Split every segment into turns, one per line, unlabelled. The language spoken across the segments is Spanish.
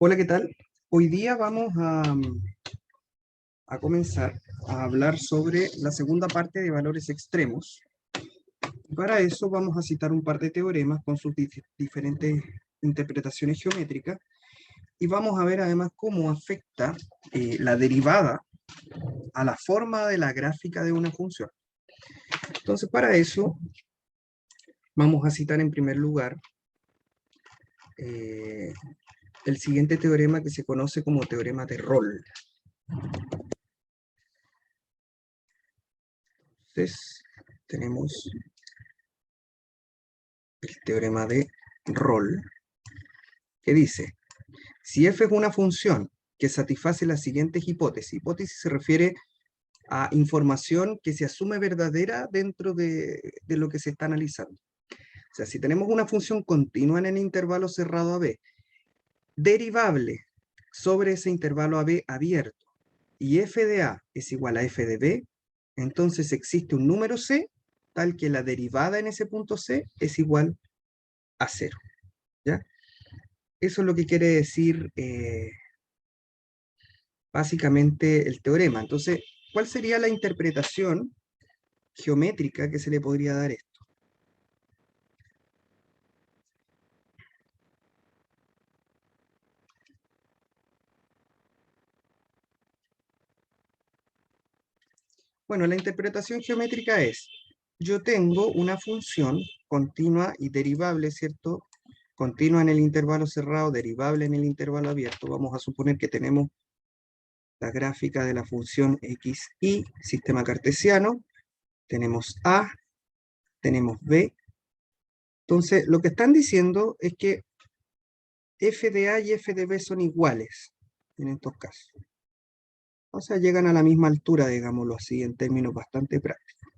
Hola, ¿qué tal? Hoy día vamos a comenzar a hablar sobre la segunda parte de valores extremos. Y para eso vamos a citar un par de teoremas con sus diferentes interpretaciones geométricas y vamos a ver además cómo afecta la derivada a la forma de la gráfica de una función. Entonces, para eso vamos a citar en primer lugar el siguiente teorema que se conoce como teorema de Rolle. Entonces, tenemos el teorema de Rolle, que dice, si f es una función que satisface las siguientes hipótesis, hipótesis se refiere a información que se asume verdadera dentro de lo que se está analizando. O sea, si tenemos una función continua en el intervalo cerrado AB, derivable sobre ese intervalo AB abierto, y f de A es igual a f de B, entonces existe un número C tal que la derivada en ese punto C es igual a 0. ¿Ya? Eso es lo que quiere decir básicamente el teorema. Entonces, ¿cuál sería la interpretación geométrica que se le podría dar a esto? Bueno, la interpretación geométrica es, yo tengo una función continua y derivable, ¿cierto? Continua en el intervalo cerrado, derivable en el intervalo abierto. Vamos a suponer que tenemos la gráfica de la función x, y, sistema cartesiano. Tenemos A, tenemos B. Entonces, lo que están diciendo es que f de A y f de B son iguales en estos casos. O sea, llegan a la misma altura, digámoslo así, en términos bastante prácticos.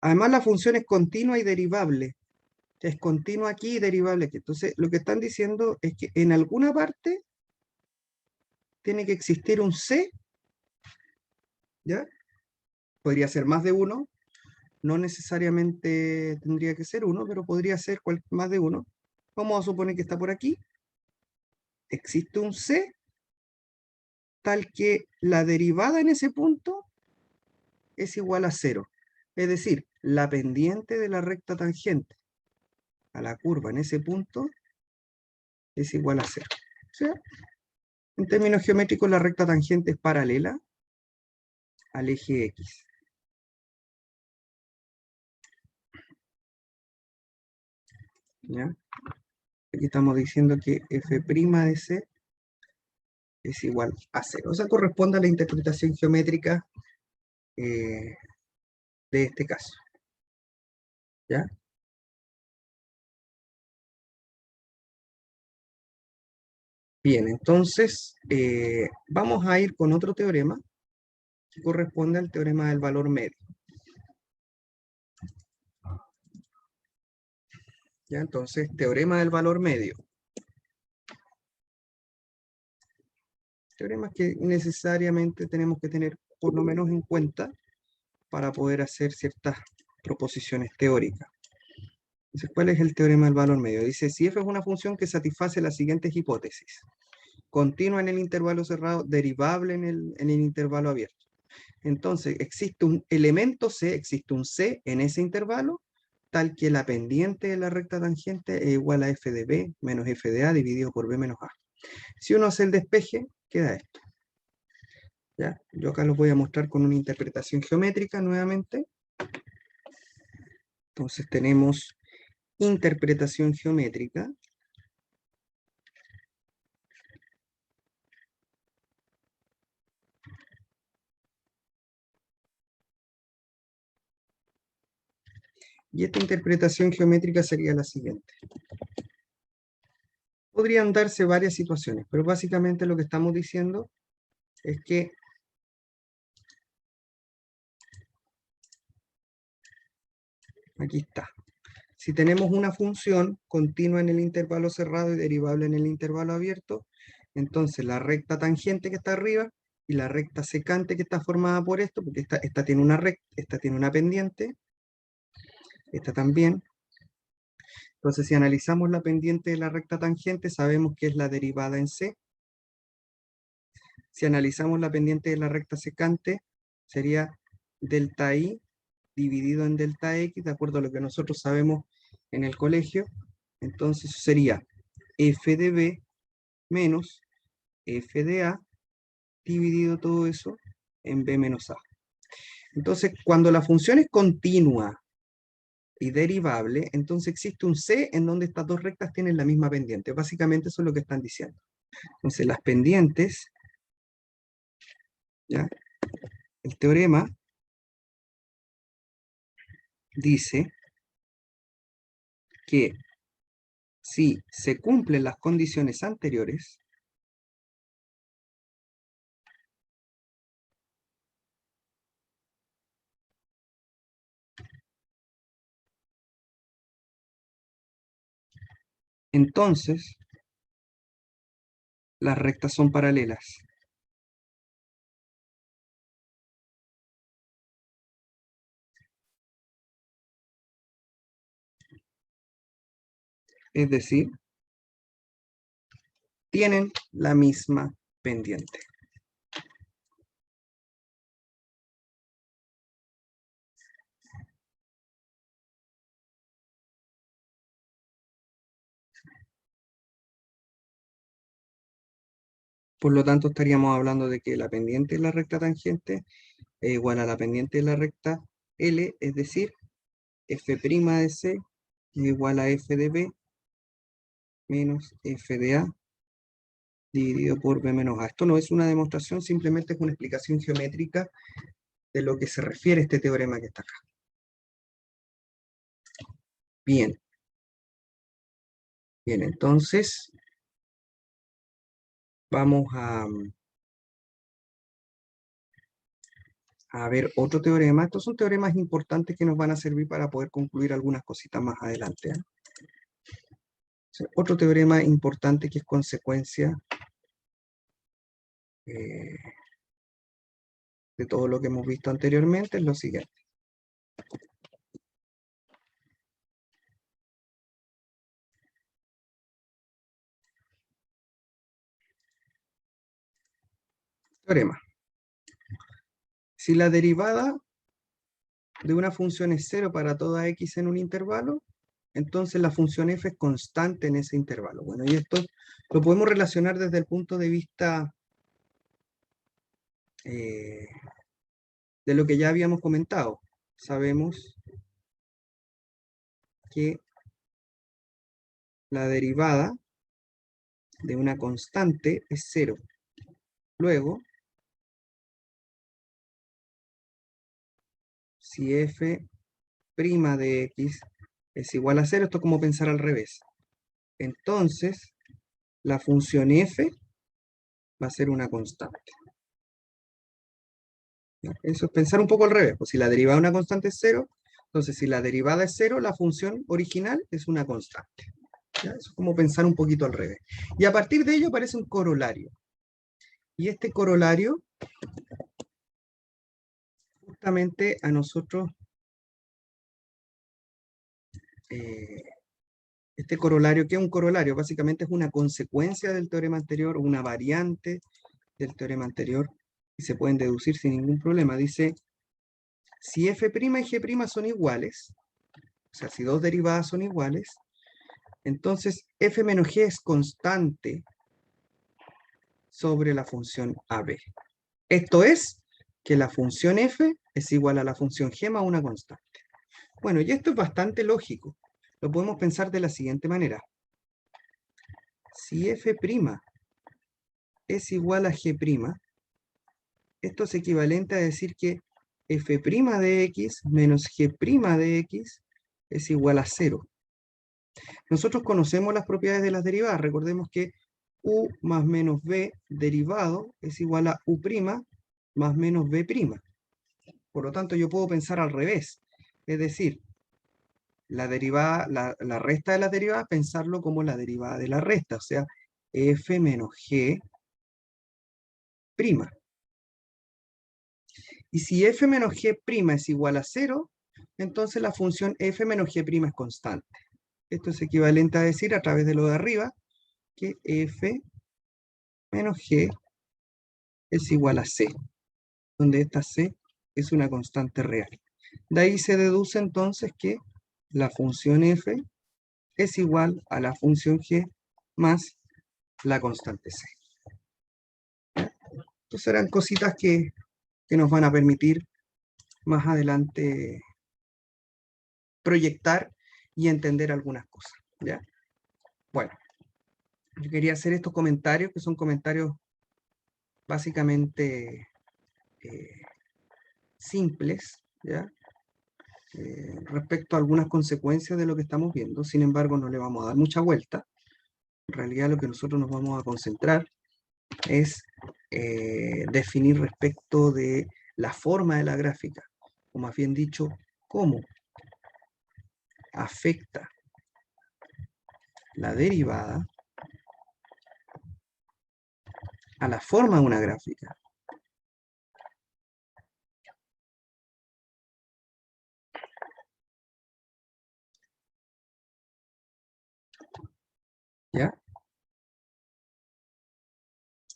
Además, la función es continua y derivable. Es continua aquí y derivable aquí. Entonces, lo que están diciendo es que en alguna parte tiene que existir un C, ¿ya? Podría ser más de uno, no necesariamente tendría que ser uno, pero podría ser más de uno. Vamos a suponer que está por aquí. Existe un C tal que la derivada en ese punto es igual a 0. Es decir, la pendiente de la recta tangente a la curva en ese punto es igual a 0. O sea, en términos geométricos, la recta tangente es paralela al eje X. ¿Ya? Aquí estamos diciendo que f' de C es igual a 0. O sea, corresponde a la interpretación geométrica de este caso. ¿Ya? Bien, entonces vamos a ir con otro teorema que corresponde al teorema del valor medio. ¿Ya? Entonces, teorema del valor medio. Teoremas que necesariamente tenemos que tener por lo menos en cuenta para poder hacer ciertas proposiciones teóricas. Entonces, ¿cuál es el teorema del valor medio? Dice, si f es una función que satisface las siguientes hipótesis. Continua en el intervalo cerrado, derivable en el intervalo abierto. Entonces, existe un elemento C, existe un C en ese intervalo, tal que la pendiente de la recta tangente es igual a f de B menos f de A dividido por B menos A. Si uno hace el despeje, queda esto. ¿Ya? Yo acá lo voy a mostrar con una interpretación geométrica nuevamente. Entonces tenemos interpretación geométrica. Y esta interpretación geométrica sería la siguiente. Podrían darse varias situaciones, pero básicamente lo que estamos diciendo es que aquí está. Si tenemos una función continua en el intervalo cerrado y derivable en el intervalo abierto, entonces la recta tangente que está arriba y la recta secante que está formada por esto, porque esta tiene una recta, esta tiene una pendiente, esta también, Entonces, si analizamos la pendiente de la recta tangente, sabemos que es la derivada en C. Si analizamos la pendiente de la recta secante, sería delta I dividido en delta X, de acuerdo a lo que nosotros sabemos en el colegio. Entonces sería f de B menos f de A dividido todo eso en B menos A. Entonces, cuando la función es continua y derivable, entonces existe un C en donde estas dos rectas tienen la misma pendiente. Básicamente eso es lo que están diciendo. Entonces, las pendientes, ¿ya? El teorema dice que si se cumplen las condiciones anteriores, entonces las rectas son paralelas. Es decir, tienen la misma pendiente. Por lo tanto, estaríamos hablando de que la pendiente de la recta tangente es igual a la pendiente de la recta L, es decir, f' de C es igual a f de B menos f de A dividido por B menos A. Esto no es una demostración, simplemente es una explicación geométrica de lo que se refiere a este teorema que está acá. Bien. Bien, entonces vamos a ver otro teorema. Estos son teoremas importantes que nos van a servir para poder concluir algunas cositas más adelante, ¿eh? Otro teorema importante que es consecuencia de todo lo que hemos visto anteriormente es lo siguiente. Teorema. Si la derivada de una función es 0 para toda x en un intervalo, entonces la función f es constante en ese intervalo. Bueno, y esto lo podemos relacionar desde el punto de vista de lo que ya habíamos comentado. Sabemos que la derivada de una constante es 0. Luego, si f' de x es igual a 0, esto es como pensar al revés. Entonces, la función f va a ser una constante. ¿Ya? Eso es pensar un poco al revés. Pues si la derivada de una constante es 0, entonces si la derivada es 0, la función original es una constante. ¿Ya? Eso es como pensar un poquito al revés. Y a partir de ello aparece un corolario. Y este corolario, justamente a nosotros, este corolario, ¿qué es un corolario? Básicamente es una consecuencia del teorema anterior, o una variante del teorema anterior, y se pueden deducir sin ningún problema. Dice, si f' y g' son iguales, o sea, si dos derivadas son iguales, entonces f menos g es constante sobre la función AB. Esto es que la función f es igual a la función g más una constante. Bueno, y esto es bastante lógico. Lo podemos pensar de la siguiente manera. Si f' es igual a g', esto es equivalente a decir que f' de x menos g' de x es igual a 0. Nosotros conocemos las propiedades de las derivadas. Recordemos que u más menos b derivado es igual a u' más menos b'. Por lo tanto, yo puedo pensar al revés. Es decir, la derivada, la resta de la derivada, pensarlo como la derivada de la resta. O sea, f menos g'. Y si f menos g' es igual a 0, entonces la función f menos g' es constante. Esto es equivalente a decir, a través de lo de arriba, que f menos g es igual a c, donde esta c es una constante real. De ahí se deduce entonces que la función f es igual a la función g más la constante c. Entonces serán cositas que nos van a permitir más adelante proyectar y entender algunas cosas, ¿ya? Bueno, yo quería hacer estos comentarios, que son comentarios básicamente simples, ¿ya? Respecto a algunas consecuencias de lo que estamos viendo. Sin embargo, no le vamos a dar mucha vuelta. En realidad lo que nosotros nos vamos a concentrar es definir respecto de la forma de la gráfica, o más bien dicho, cómo afecta la derivada a la forma de una gráfica. ¿Ya?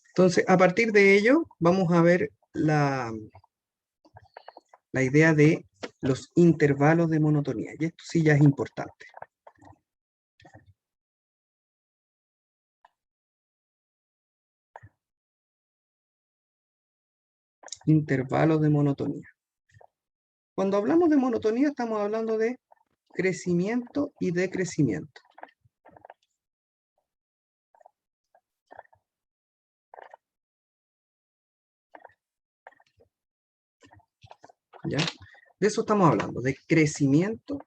Entonces, a partir de ello, vamos a ver la idea de los intervalos de monotonía. Y esto sí ya es importante. Intervalos de monotonía. Cuando hablamos de monotonía, estamos hablando de crecimiento y decrecimiento. ¿Ya? De eso estamos hablando, de crecimiento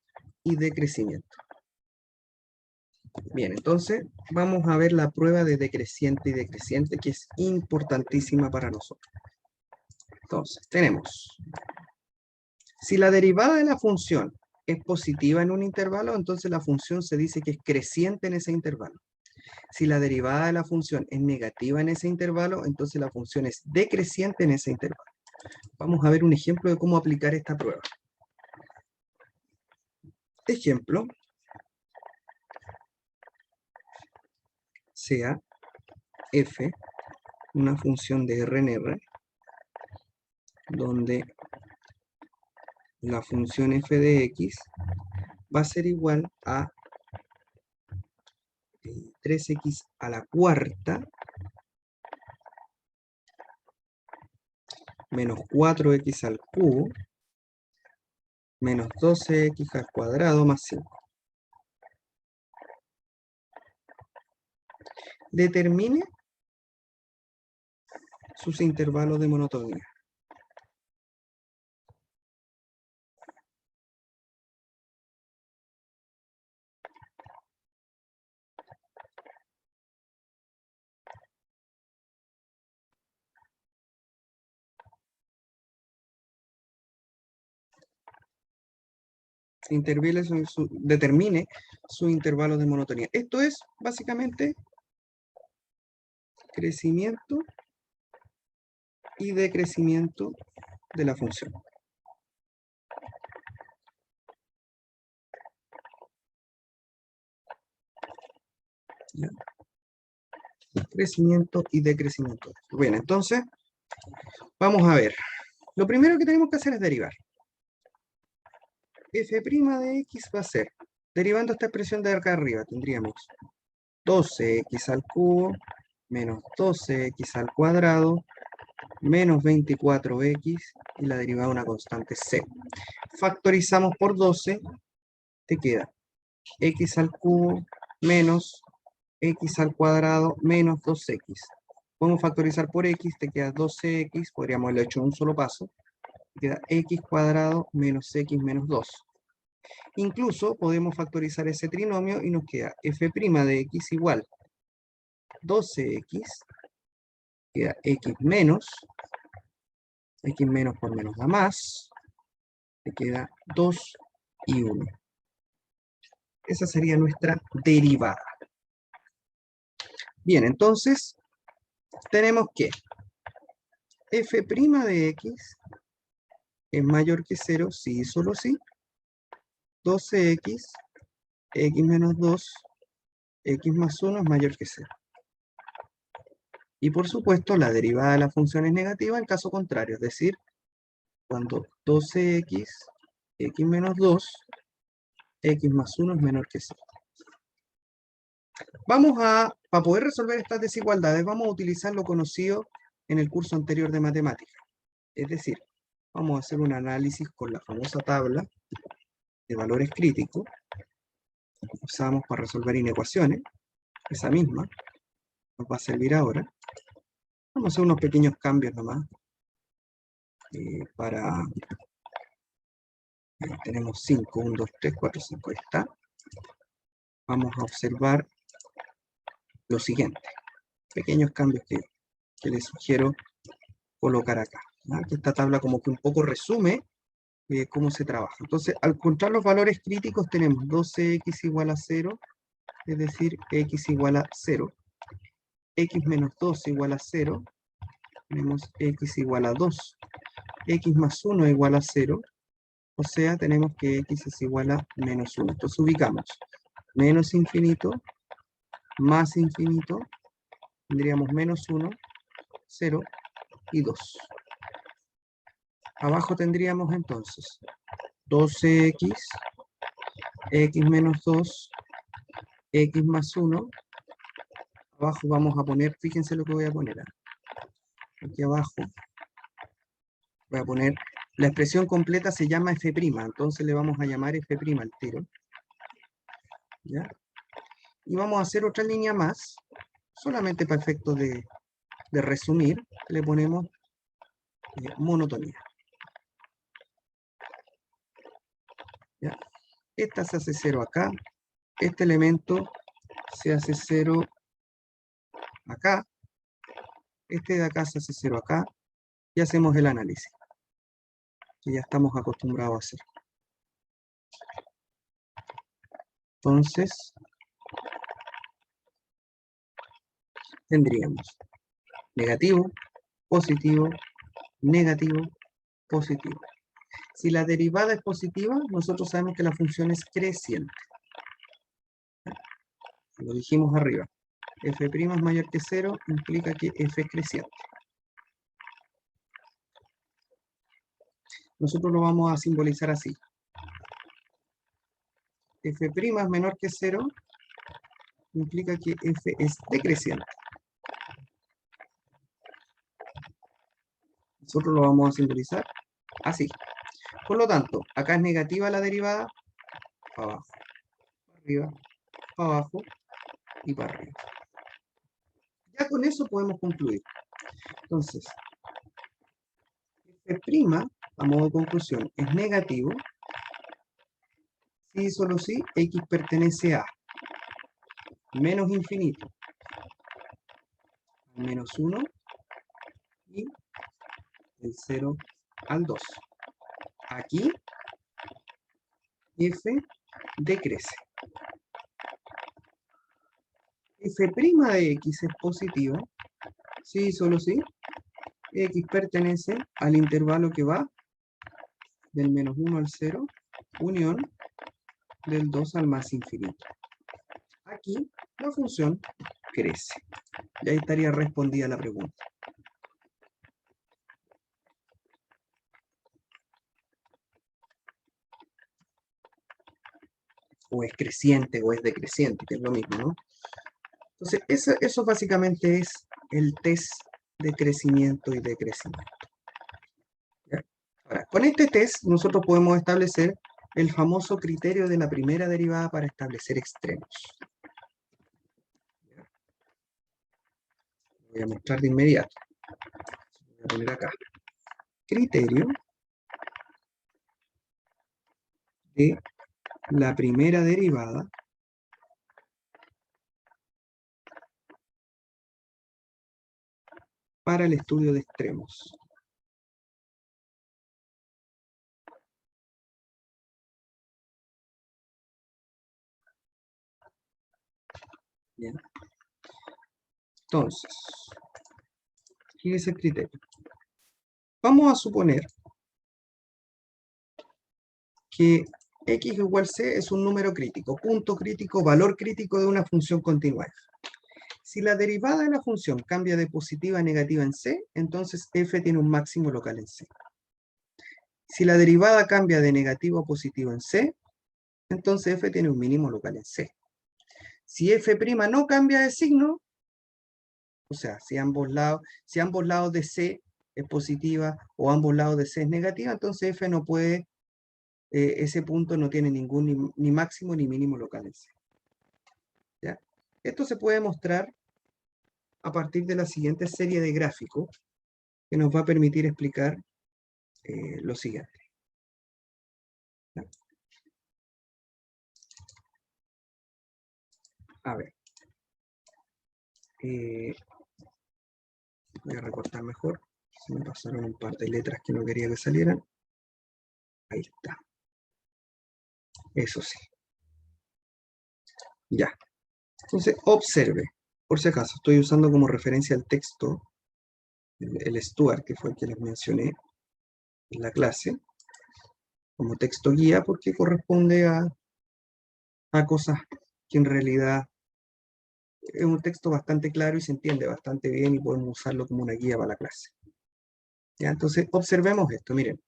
y decrecimiento. Bien, entonces vamos a ver la prueba de decreciente y decreciente, que es importantísima para nosotros. Entonces, tenemos, si la derivada de la función es positiva en un intervalo, entonces la función se dice que es creciente en ese intervalo. Si la derivada de la función es negativa en ese intervalo, entonces la función es decreciente en ese intervalo. Vamos a ver un ejemplo de cómo aplicar esta prueba. Ejemplo, sea f una función de R en R, donde la función f de x va a ser igual a 3x a la cuarta menos 4x al cubo menos 12x al cuadrado más 5. Determine sus intervalos de monotonía. Determine su intervalo de monotonía. Esto es básicamente crecimiento y decrecimiento de la función. ¿Ya? Crecimiento y decrecimiento. Bien, entonces, vamos a ver. Lo primero que tenemos que hacer es derivar. F' de x va a ser, derivando esta expresión de acá arriba, tendríamos 12x al cubo menos 12x al cuadrado menos 24x y la derivada de una constante c. Factorizamos por 12, te queda x al cubo menos x al cuadrado menos 2x. Podemos factorizar por x, te queda 12x, podríamos haberlo hecho en un solo paso, te queda x cuadrado menos x menos 2. Incluso podemos factorizar ese trinomio y nos queda f' de x igual 12x, queda x menos por menos da más, te queda 2 y 1. Esa sería nuestra derivada. Bien, entonces tenemos que f' de x es mayor que 0, sí y solo sí. 12x x menos 2, x más 1 es mayor que 0. Y por supuesto, la derivada de la función es negativa en caso contrario, es decir, cuando 12x, x menos 2, x más 1 es menor que 0. Para poder resolver estas desigualdades, vamos a utilizar lo conocido en el curso anterior de matemáticas. Es decir, vamos a hacer un análisis con la famosa tabla de valores críticos que usamos para resolver inecuaciones. Esa misma nos va a servir ahora. Vamos a hacer unos pequeños cambios nomás. Tenemos 5, 1, 2, 3, 4, 5. Ahí está. Vamos a observar lo siguiente. Pequeños cambios que les sugiero colocar acá. Que esta tabla como que un poco resume cómo se trabaja. Entonces, al encontrar los valores críticos tenemos 12x igual a 0, es decir, x igual a 0. X menos 2 igual a 0, tenemos x igual a 2. X más 1 igual a 0, o sea, tenemos que x es igual a menos 1. Entonces ubicamos menos infinito, más infinito, tendríamos menos 1, 0 y 2. Abajo tendríamos entonces 12x, x menos 2, x más 1. Abajo vamos a poner, fíjense lo que voy a poner. Aquí abajo voy a poner, la expresión completa se llama f', entonces le vamos a llamar f' al tiro. ¿Ya? Y vamos a hacer otra línea más, solamente para efectos de resumir, le ponemos monotonía. ¿Ya? Esta se hace 0 acá, este elemento se hace 0 acá, este de acá se hace 0 acá, y hacemos el análisis, que ya estamos acostumbrados a hacer. Entonces, tendríamos negativo, positivo, negativo, positivo. Si la derivada es positiva, nosotros sabemos que la función es creciente. Lo dijimos arriba. F' es mayor que 0, implica que f es creciente. Nosotros lo vamos a simbolizar así. F' es menor que 0, implica que f es decreciente. Nosotros lo vamos a simbolizar así. Por lo tanto, acá es negativa la derivada, para abajo, para arriba, para abajo y para arriba. Ya con eso podemos concluir. Entonces, f', a modo de conclusión, es negativo si y solo si x pertenece a menos infinito, menos 1 y del 0 al 2. Aquí f decrece. F' de x es positiva si y solo si x pertenece al intervalo que va del menos 1 al 0, unión del 2 al más infinito. Aquí la función crece. Y ahí estaría respondida la pregunta. O es creciente o es decreciente, que es lo mismo, ¿no? Entonces, eso básicamente es el test de crecimiento y decrecimiento. ¿Ya? Ahora, con este test nosotros podemos establecer el famoso criterio de la primera derivada para establecer extremos. ¿Ya? Lo voy a mostrar de inmediato. Voy a poner acá. Criterio de la primera derivada para el estudio de extremos. Bien. Entonces, ¿qué es el criterio? Vamos a suponer que X igual C es un número crítico, punto crítico, valor crítico de una función continua f. Si la derivada de la función cambia de positiva a negativa en C, entonces f tiene un máximo local en C. Si la derivada cambia de negativo a positivo en C, entonces f tiene un mínimo local en C. Si f' no cambia de signo, o sea, si ambos lados de C es positiva o ambos lados de C es negativa, entonces f no puede, ese punto no tiene ningún ni máximo ni mínimo local en C. ¿Ya? Esto se puede mostrar a partir de la siguiente serie de gráficos que nos va a permitir explicar lo siguiente. ¿Ya? A ver. Voy a recortar mejor. Se me pasaron un par de letras que no quería que salieran. Ahí está. Eso sí. Ya. Entonces, observe. Por si acaso, estoy usando como referencia el texto, el Stuart, que fue el que les mencioné en la clase, como texto guía, porque corresponde a cosas que en realidad es un texto bastante claro y se entiende bastante bien y podemos usarlo como una guía para la clase. ¿Ya? Entonces, observemos esto. Miren,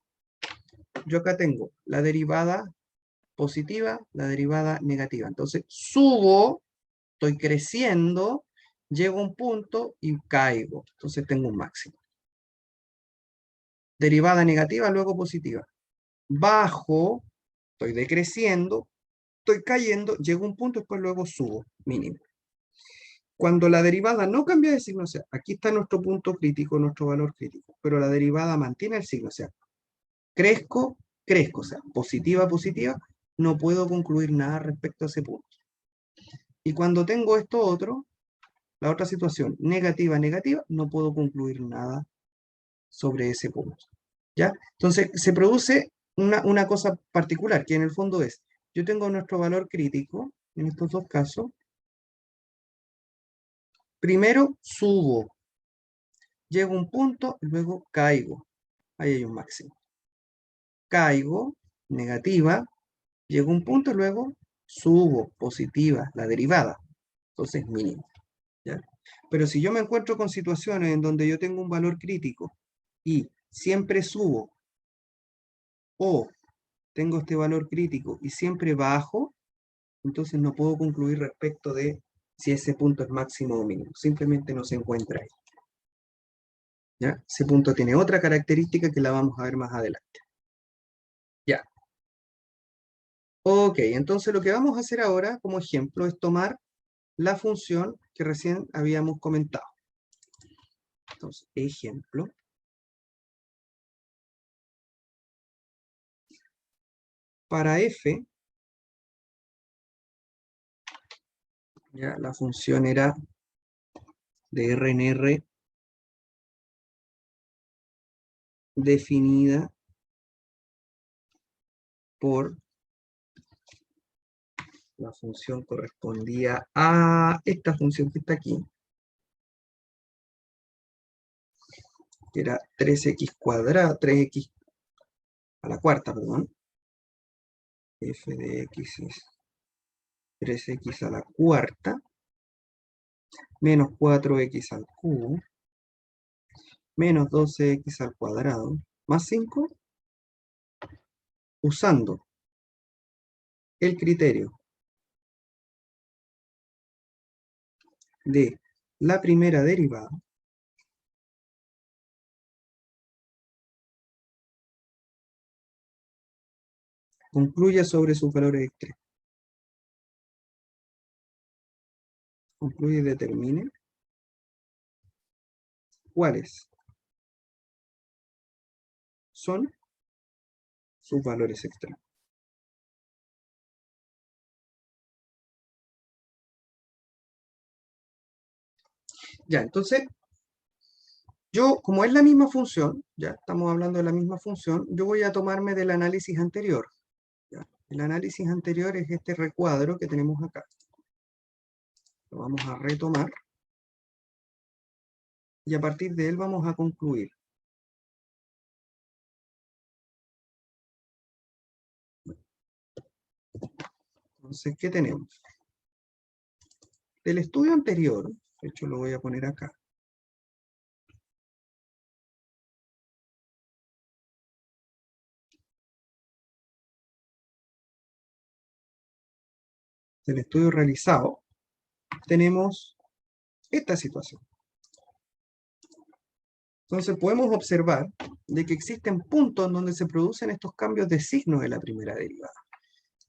yo acá tengo la derivada positiva, la derivada negativa. Entonces, subo, estoy creciendo, llego a un punto y caigo. Entonces tengo un máximo. Derivada negativa, luego positiva. Bajo, estoy decreciendo, estoy cayendo, llego a un punto, después luego subo, mínimo. Cuando la derivada no cambia de signo, o sea, aquí está nuestro punto crítico, nuestro valor crítico, pero la derivada mantiene el signo, o sea, crezco, crezco, o sea, positiva, positiva, no puedo concluir nada respecto a ese punto. Y cuando tengo esto otro, la otra situación, negativa, negativa, no puedo concluir nada sobre ese punto. ¿Ya? Entonces, se produce una cosa particular, que en el fondo es, yo tengo nuestro valor crítico, en estos dos casos, primero subo, llego a un punto, y luego caigo. Ahí hay un máximo. Caigo, negativa, llego a un punto, y luego subo, positiva, la derivada. Entonces, mínimo. ¿Ya? Pero si yo me encuentro con situaciones en donde yo tengo un valor crítico y siempre subo, o tengo este valor crítico y siempre bajo, entonces no puedo concluir respecto de si ese punto es máximo o mínimo. Simplemente no se encuentra ahí. ¿Ya? Ese punto tiene otra característica que la vamos a ver más adelante. Ya. Ok, entonces lo que vamos a hacer ahora como ejemplo es tomar la función que recién habíamos comentado. Entonces, ejemplo. Para f, ya la función era de R en R definida por la función correspondía a esta función que está aquí, que era 3x cuadrado, 3x a la cuarta, perdón. F de x es 3x a la cuarta, menos 4x al cubo, menos 12x al cuadrado, más 5, usando el criterio de la primera derivada, concluye sobre sus valores extremos. Concluye y determine cuáles son sus valores extremos. Ya, entonces, yo, como es la misma función, ya estamos hablando de la misma función, yo voy a tomarme del análisis anterior. ¿Ya? El análisis anterior es este recuadro que tenemos acá. Lo vamos a retomar. Y a partir de él vamos a concluir. Entonces, ¿qué tenemos? Del estudio anterior, de hecho lo voy a poner acá. Del estudio realizado, tenemos esta situación. Entonces podemos observar de que existen puntos en donde se producen estos cambios de signo de la primera derivada.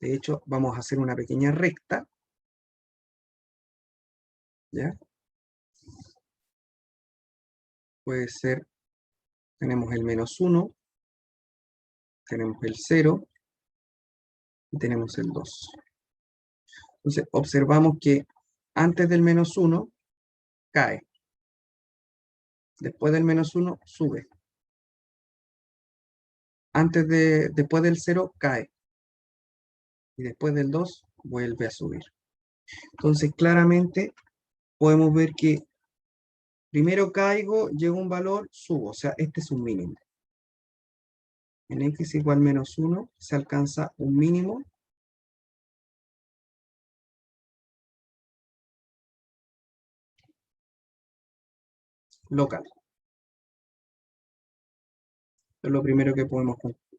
De hecho, vamos a hacer una pequeña recta. ¿Ya? Puede ser, tenemos el -1, tenemos el 0 y tenemos el 2. Entonces observamos que antes del -1 cae. Después del -1 sube. Después del 0 cae. Y después del 2 vuelve a subir. Entonces claramente podemos ver que primero caigo, llega un valor, subo. O sea, este es un mínimo. En x igual -1 se alcanza un mínimo local. Es lo primero que podemos concluir.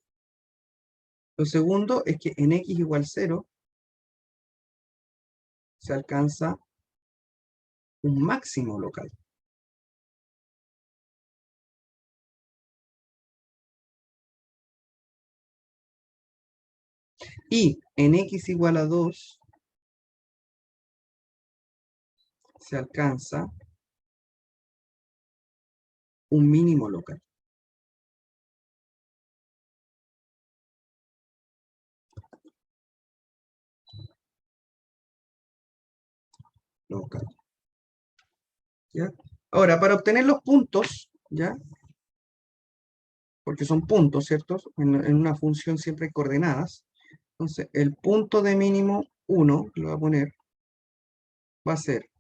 Lo segundo es que en x igual 0 se alcanza un máximo local. Y en x igual a 2 se alcanza un mínimo local. ¿Ya? Ahora, para obtener los puntos, ¿ya? Porque son puntos, ¿cierto? En una función siempre hay coordenadas. Entonces, el punto de mínimo 1, que lo voy a poner, va a ser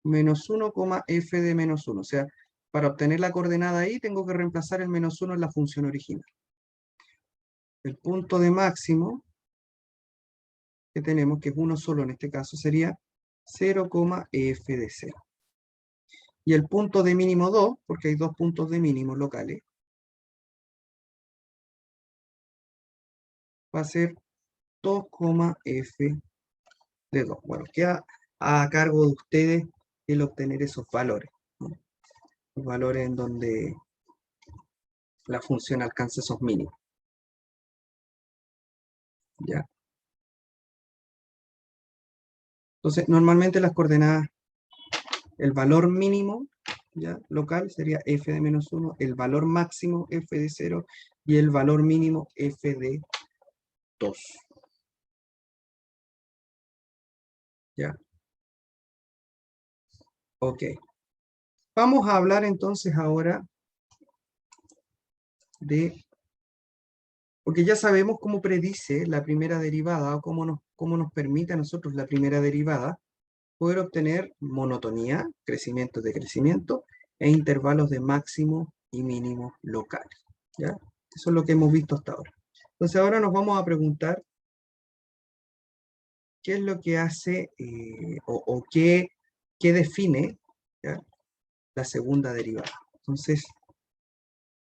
-1, f de -1. O sea, para obtener la coordenada ahí, tengo que reemplazar el -1 en la función original. El punto de máximo que tenemos, que es uno solo en este caso, sería 0, f de 0. Y el punto de mínimo 2, porque hay dos puntos de mínimo locales, va a ser 2, f de 2. Bueno, queda a cargo de ustedes el obtener esos valores, ¿no? Los valores en donde la función alcanza esos mínimos. ¿Ya? Entonces, normalmente las coordenadas, el valor mínimo, ¿ya? Local sería f de -1, el valor máximo f de 0 y el valor mínimo f de 2. ¿Ya? Ok. Vamos a hablar entonces ahora de, porque ya sabemos cómo predice la primera derivada o cómo nos permite a nosotros la primera derivada poder obtener monotonía, crecimiento de crecimiento e intervalos de máximo y mínimo locales. ¿Ya? Eso es lo que hemos visto hasta ahora. Entonces ahora nos vamos a preguntar qué es lo que hace o qué define, ¿ya?, la segunda derivada. Entonces,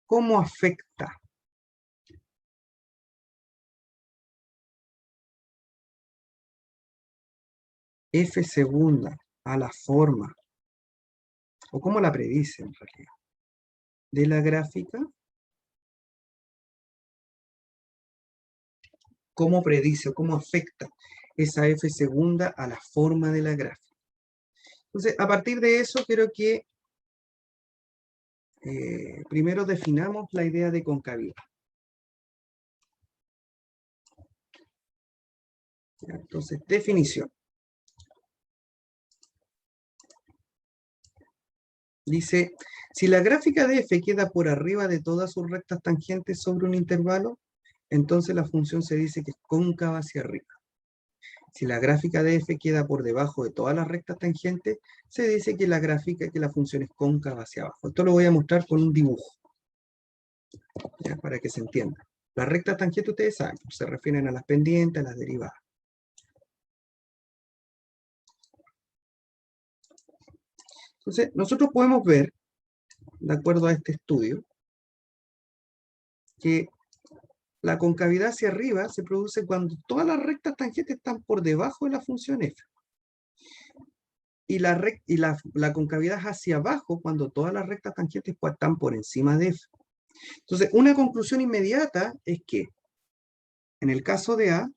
¿cómo afecta f segunda a la forma, o cómo la predice en realidad, de la gráfica? ¿Cómo predice o cómo afecta esa f segunda a la forma de la gráfica? Entonces, a partir de eso, quiero que primero definamos la idea de concavidad. ¿Ya? Entonces, definición. Dice, si la gráfica de f queda por arriba de todas sus rectas tangentes sobre un intervalo, entonces la función se dice que es cóncava hacia arriba. Si la gráfica de f queda por debajo de todas las rectas tangentes, se dice que la función es cóncava hacia abajo. Esto lo voy a mostrar con un dibujo, ¿ya?, para que se entienda. Las rectas tangentes, ustedes saben, se refieren a las pendientes, a las derivadas. Entonces, nosotros podemos ver, de acuerdo a este estudio, que la concavidad hacia arriba se produce cuando todas las rectas tangentes están por debajo de la función f. Y la concavidad hacia abajo cuando todas las rectas tangentes pues, están por encima de f. Entonces, una conclusión inmediata es que, en el caso de A,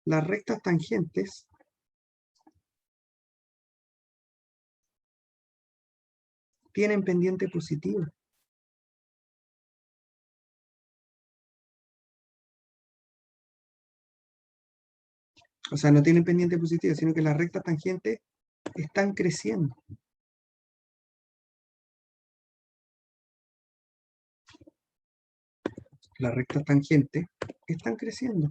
las rectas tangentes tienen pendiente positiva. O sea, no tienen pendiente positiva, sino que las rectas tangentes están creciendo. Las rectas tangentes están creciendo.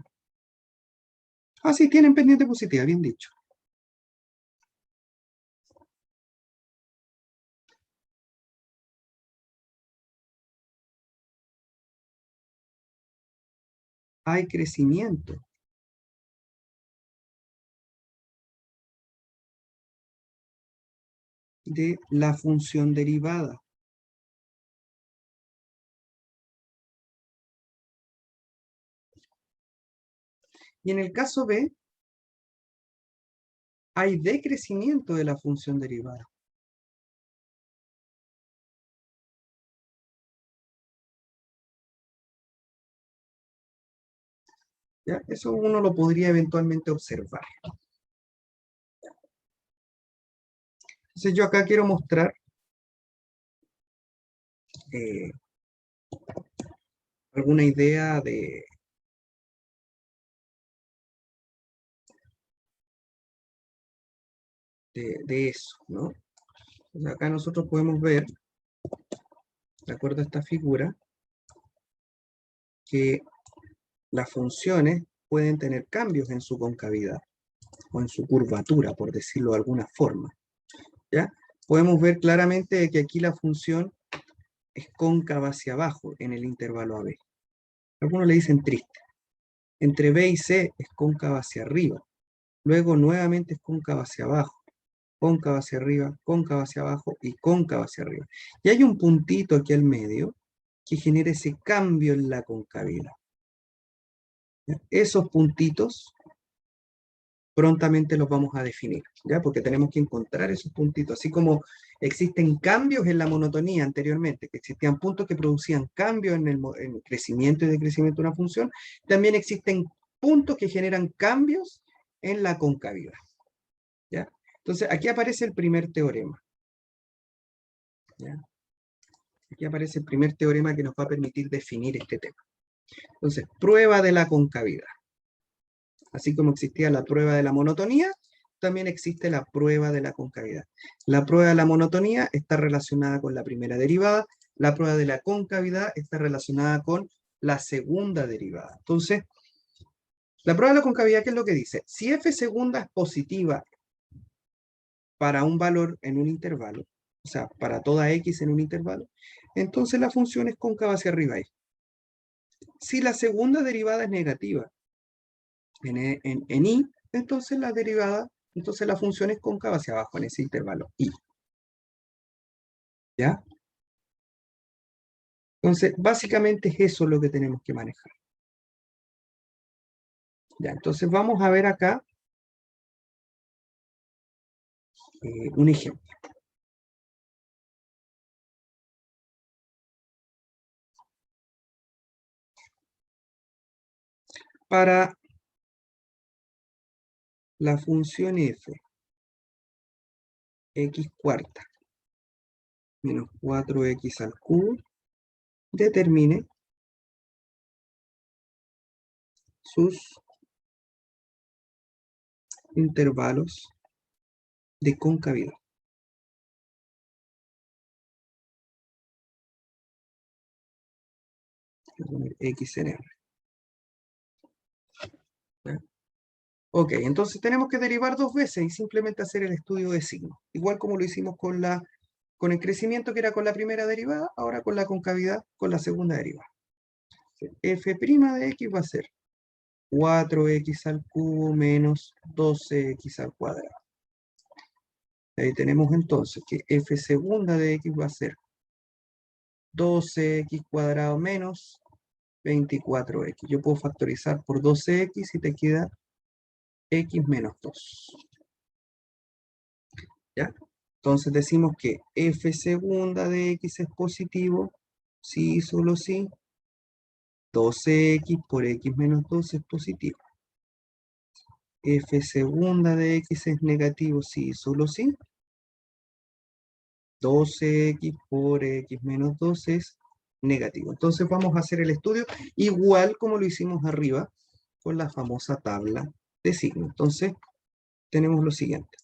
Ah, sí, tienen pendiente positiva, bien dicho. Hay crecimiento. De la función derivada. Y en el caso B, hay decrecimiento de la función derivada. ¿Ya? Eso uno lo podría eventualmente observar. Entonces yo acá quiero mostrar alguna idea de eso, ¿no? Entonces acá nosotros podemos ver, de acuerdo a esta figura, que las funciones pueden tener cambios en su concavidad o en su curvatura, por decirlo de alguna forma. ¿Ya? Podemos ver claramente que aquí la función es cóncava hacia abajo en el intervalo AB. Algunos le dicen triste. Entre B y C es cóncava hacia arriba. Luego nuevamente es cóncava hacia abajo. Cóncava hacia arriba, cóncava hacia abajo y cóncava hacia arriba. Y hay un puntito aquí al medio que genera ese cambio en la concavidad. ¿Ya? Esos puntitos prontamente los vamos a definir, ¿ya? Porque tenemos que encontrar esos puntitos, así como existen cambios en la monotonía anteriormente, que existían puntos que producían cambios en el crecimiento y decrecimiento de una función, también existen puntos que generan cambios en la concavidad, ¿ya? Entonces, aquí aparece el primer teorema, ¿ya? Aquí aparece el primer teorema que nos va a permitir definir este tema. Entonces, prueba de la concavidad. Así como existía la prueba de la monotonía, también existe la prueba de la concavidad. La prueba de la monotonía está relacionada con la primera derivada, la prueba de la concavidad está relacionada con la segunda derivada. Entonces, la prueba de la concavidad, ¿qué es lo que dice? Si f segunda es positiva para un valor en un intervalo, o sea, para toda x en un intervalo, entonces la función es cóncava hacia arriba. Si la segunda derivada es negativa en y, entonces la derivada, entonces la función es cóncava hacia abajo en ese intervalo y. ¿Ya? Entonces, básicamente es eso lo que tenemos que manejar. Ya, entonces vamos a ver acá un ejemplo. Para la función f, x cuarta menos 4x al cubo, determine sus intervalos de concavidad. Voy a poner x en r. ¿Ya? Ok, entonces tenemos que derivar dos veces y simplemente hacer el estudio de signos. Igual como lo hicimos con el crecimiento que era con la primera derivada, ahora con la concavidad con la segunda derivada. F' de x va a ser 4x al cubo menos 12x al cuadrado. Ahí tenemos entonces que f segunda de x va a ser 12x cuadrado menos 24x. Yo puedo factorizar por 12x y te queda x menos 2. ¿Ya? Entonces decimos que f segunda de x es positivo, sí y solo sí. 12x por x menos 2 es positivo. F segunda de x es negativo, sí y solo sí. 12x por x menos 2 es negativo. Entonces vamos a hacer el estudio igual como lo hicimos arriba con la famosa tabla de signos. Entonces tenemos lo siguiente.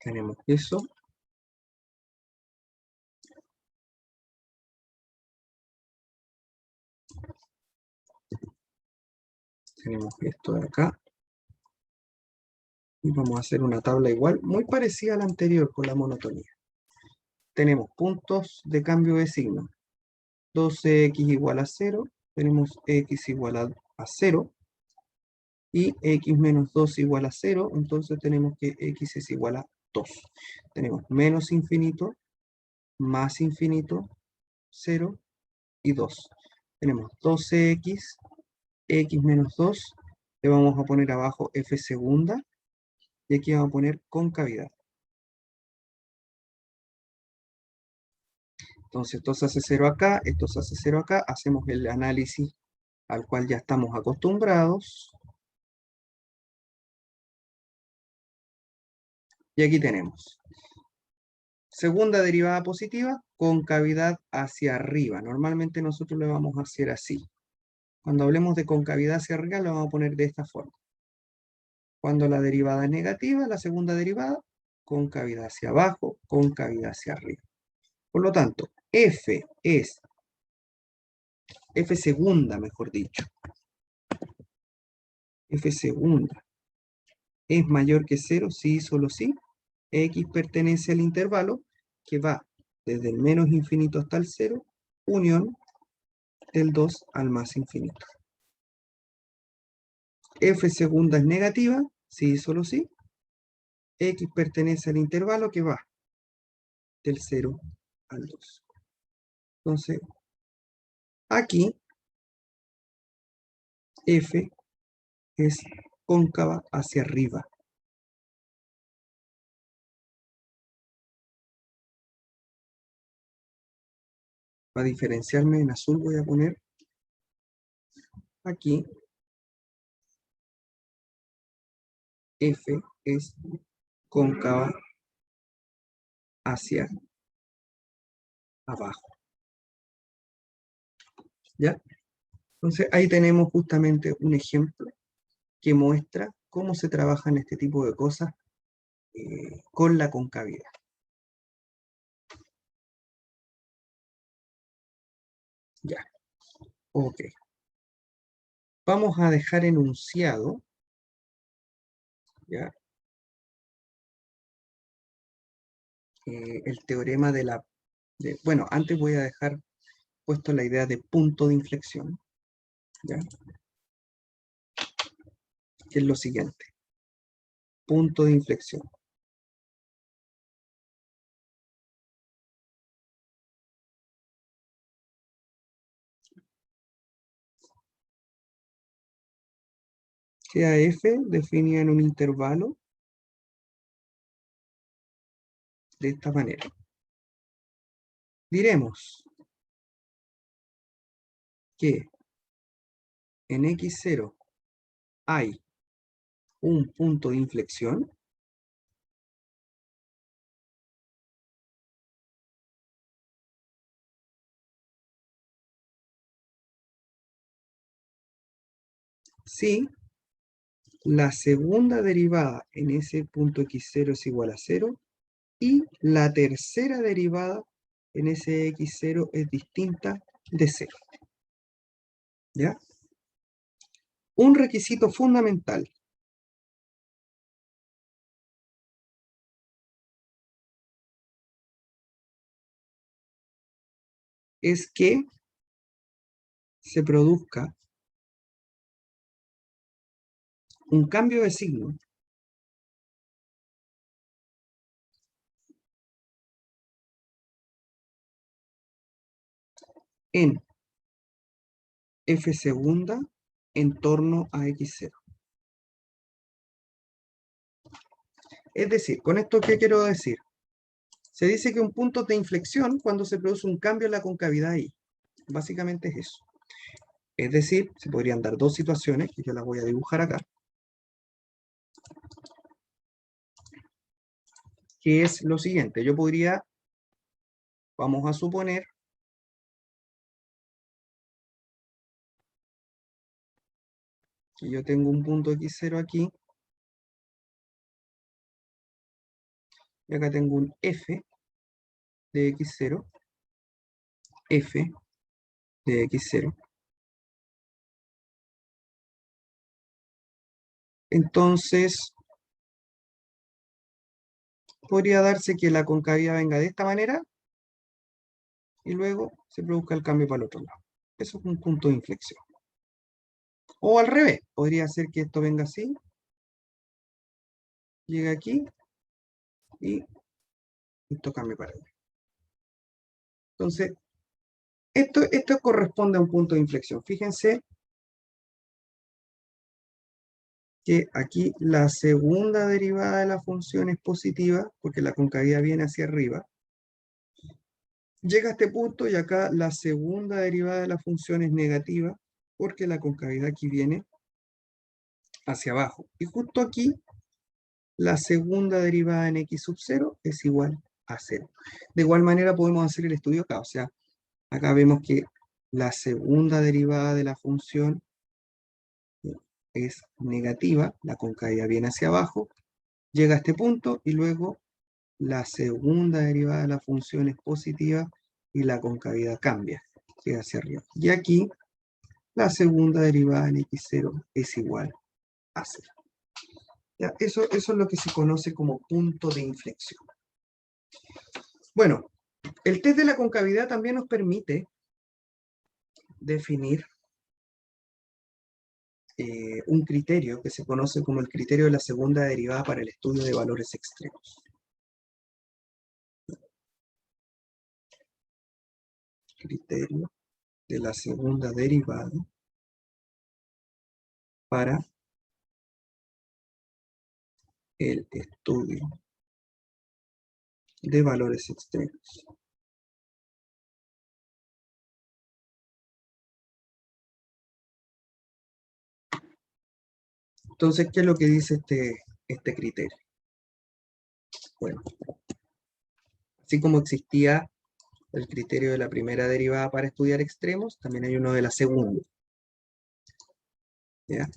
Tenemos eso. Tenemos esto de acá. Y vamos a hacer una tabla igual, muy parecida a la anterior con la monotonía. Tenemos puntos de cambio de signo. 12x igual a 0. Tenemos x igual a 0. Y x menos 2 igual a 0. Entonces tenemos que x es igual a 2. Tenemos menos infinito, más infinito, 0 y 2. Tenemos 12x, x menos 2. Le vamos a poner abajo f segunda. Y aquí vamos a poner concavidad. Entonces esto se hace 0 acá, esto se hace 0 acá. Hacemos el análisis al cual ya estamos acostumbrados. Y aquí tenemos. Segunda derivada positiva, concavidad hacia arriba. Normalmente nosotros le vamos a hacer así. Cuando hablemos de concavidad hacia arriba, lo vamos a poner de esta forma. Cuando la derivada es negativa, la segunda derivada, concavidad hacia abajo, concavidad hacia arriba. Por lo tanto, f segunda, mejor dicho. F segunda es mayor que 0, sí, solo sí. X pertenece al intervalo que va desde el menos infinito hasta el 0, unión del 2 al más infinito. F segunda es negativa, sí, solo sí. X pertenece al intervalo que va del 0 al 2. Entonces, aquí F es cóncava hacia arriba. Para diferenciarme en azul voy a poner aquí F es cóncava hacia abajo. ¿Ya? Entonces ahí tenemos justamente un ejemplo que muestra cómo se trabaja en este tipo de cosas con la concavidad. Ya, ok. Vamos a dejar enunciado, ¿ya? El teorema de la... bueno, antes voy a dejar puesto la idea de punto de inflexión, ¿ya? Que es lo siguiente. Punto de inflexión. Queda f definida en un intervalo de esta manera. Diremos que en x0 hay un punto de inflexión si la segunda derivada en ese punto x0 es igual a 0 y la tercera derivada en ese x0 es distinta de 0. ¿Ya? Un requisito fundamental es que se produzca un cambio de signo en f segunda en torno a x0. Es decir, ¿con esto qué quiero decir? Se dice que un punto de inflexión cuando se produce un cambio en la concavidad y. Básicamente es eso. Es decir, se podrían dar dos situaciones, que yo las voy a dibujar acá, que es lo siguiente. Yo podría, vamos a suponer, que yo tengo un punto x0 aquí, y acá tengo un f de x0, f de x0. Entonces, podría darse que la concavidad venga de esta manera, y luego se produzca el cambio para el otro lado. Eso es un punto de inflexión. O al revés, podría ser que esto venga así, llegue aquí, y esto cambie para allá. Entonces, esto corresponde a un punto de inflexión. Fíjense que aquí la segunda derivada de la función es positiva, porque la concavidad viene hacia arriba. Llega a este punto y acá la segunda derivada de la función es negativa, porque la concavidad aquí viene hacia abajo. Y justo aquí, la segunda derivada en x sub 0 es igual a 0. De igual manera podemos hacer el estudio acá. O sea, acá vemos que la segunda derivada de la función es negativa, la concavidad viene hacia abajo, llega a este punto y luego la segunda derivada de la función es positiva y la concavidad cambia, llega hacia arriba. Y aquí la segunda derivada en x0 es igual a 0. ¿Ya? Eso es lo que se conoce como punto de inflexión. Bueno, el test de la concavidad también nos permite definir un criterio que se conoce como el criterio de la segunda derivada para el estudio de valores extremos. Criterio de la segunda derivada para el estudio de valores extremos. Entonces, ¿qué es lo que dice este criterio? Bueno, así como existía el criterio de la primera derivada para estudiar extremos, también hay uno de la segunda. ¿Ya?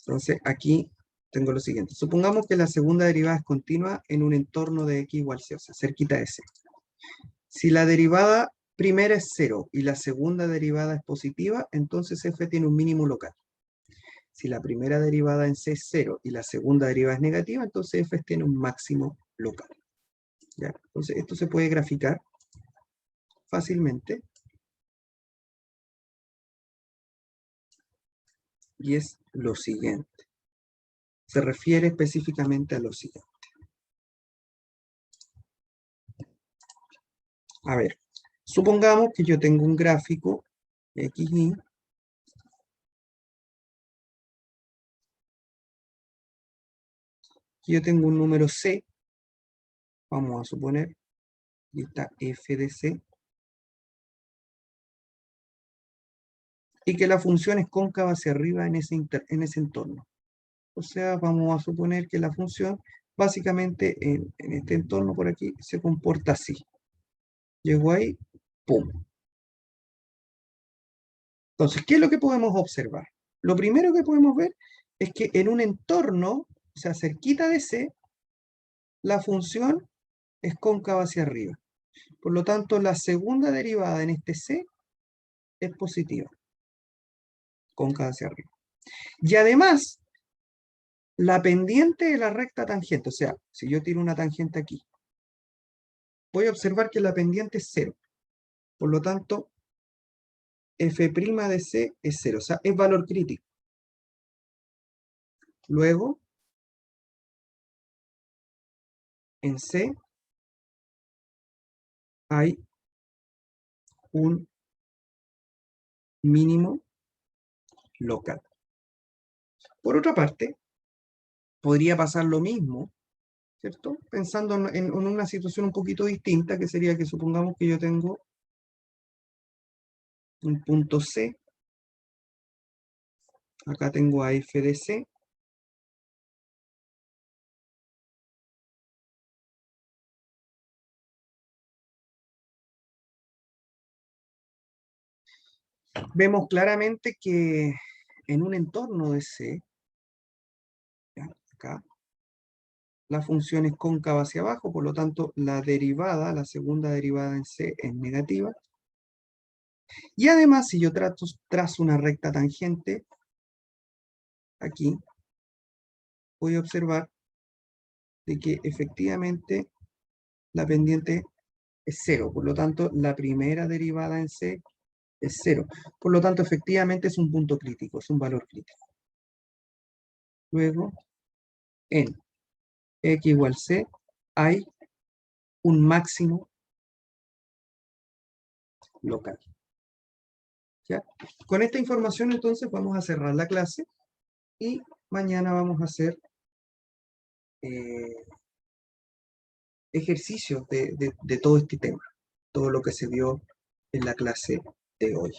Entonces, aquí tengo lo siguiente. Supongamos que la segunda derivada es continua en un entorno de x igual c, o sea, cerquita de c. Si la derivada primera es 0 y la segunda derivada es positiva, entonces f tiene un mínimo local. Si la primera derivada en c es 0 y la segunda derivada es negativa, entonces f tiene un máximo local. ¿Ya? Entonces esto se puede graficar fácilmente. Y es lo siguiente. Se refiere específicamente a lo siguiente. A ver, supongamos que yo tengo un gráfico XY que yo tengo un número C, vamos a suponer, y está f de C, y que la función es cóncava hacia arriba en ese entorno. O sea, vamos a suponer que la función, básicamente, en este entorno por aquí, se comporta así. Llego ahí, ¡pum! Entonces, ¿qué es lo que podemos observar? Lo primero que podemos ver es que en un entorno, o sea, cerquita de C, la función es cóncava hacia arriba. Por lo tanto, la segunda derivada en este C es positiva, cóncava hacia arriba. Y además, la pendiente de la recta tangente, o sea, si yo tiro una tangente aquí, voy a observar que la pendiente es 0. Por lo tanto, f' de C es 0, o sea, es valor crítico. Luego, en C hay un mínimo local. Por otra parte, podría pasar lo mismo, ¿cierto? Pensando en una situación un poquito distinta, que sería que supongamos que yo tengo un punto C, acá tengo a f de C, vemos claramente que en un entorno de C, ¿ya? Acá, la función es cóncava hacia abajo, por lo tanto la derivada, la segunda derivada en C es negativa. Y además, si yo trazo una recta tangente, aquí, voy a observar de que efectivamente la pendiente es 0, por lo tanto la primera derivada en C es 0. Por lo tanto, efectivamente es un punto crítico, es un valor crítico. Luego, en x igual C, hay un máximo local. ¿Ya? Con esta información entonces vamos a cerrar la clase y mañana vamos a hacer ejercicios de todo este tema, todo lo que se vio en la clase de hoy.